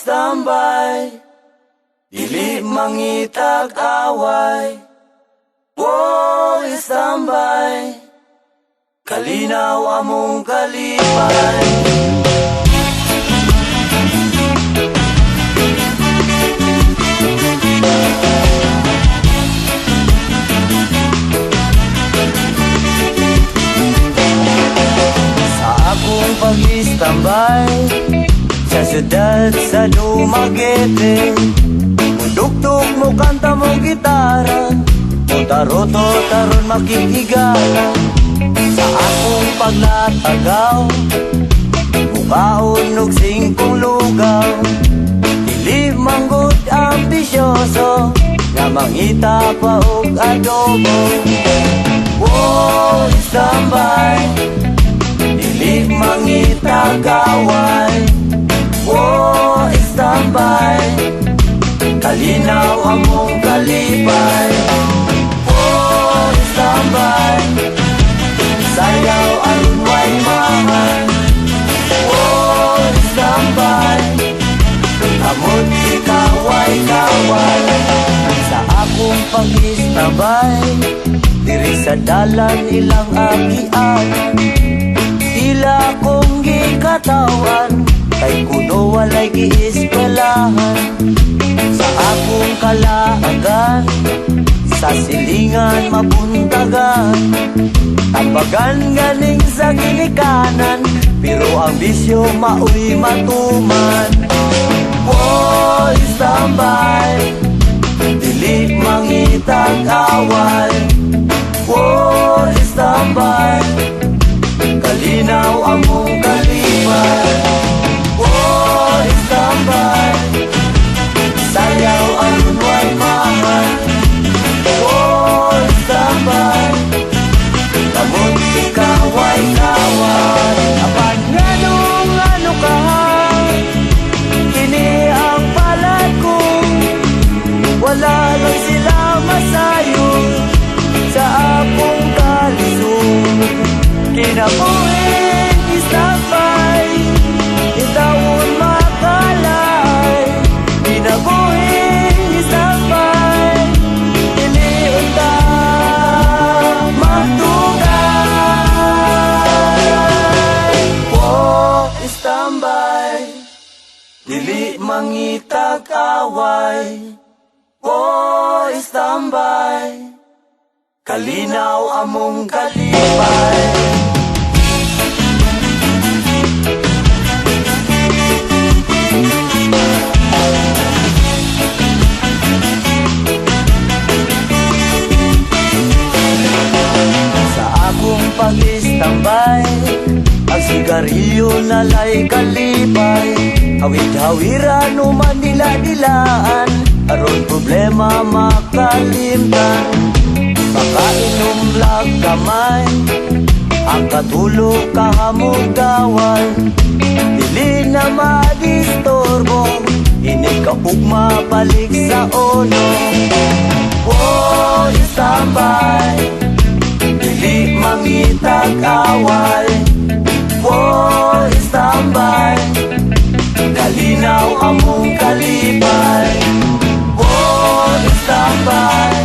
standby, dili mangitag away. Oh, standby, kalinaw among kalipay. Sa akong pag-standby sa syudad sa Dumaguete, mundugtog mo kanta mo gitara, taroto taron makikigala. Sa akong paglatagaw, mukaon og singkong lugaw, dili manggod ambisyoso, nga mangita pa og adobo. Oh, standby, dili mangita gaway. Oh, standby, kalinaw among kalipay. Oh, standby, sayaw aron way mahal. Oh, standby, amon ikaway-kaway. Sa akong pag-istabay, diri sa dalan ilang agian, tila kong gikatawan, kay kuno walay giiskalahan. Sa akong kalaagan, sa silingan mabuntagan, tapagan ganing sa ginikanan, pero ang bisyo maoy matuman. Oh, standby, dili mangitag away. Oh, standby, kalinaw among kalipay. Oh, standby, sayaw aron way mahal. Oh, standby, kamot ikaway-kaway. Apan nganong ano ka, kini ang palad ko, wala lang sila masayo sa akong kalisod. Kinabuhin istabay, itawon makalay. Kinabuhin istabay, iliun ta magtugay. Oh, standby, dili mangitag away. Oh, standby, kalinaw among kalipay. Sa akong pag-istambay, ang sigarilyo nalay kalipay. Hawid-hawiran o manila-dilaan, aron problema makalimtan. Makainom lang kamay, ang katulog kahamog gaway. Dili na madistorbo, inikaugma balik sa ono. Oh, standby, dili mangitag away. Oh, standby, kalinaw among kalipay. Oh, standby,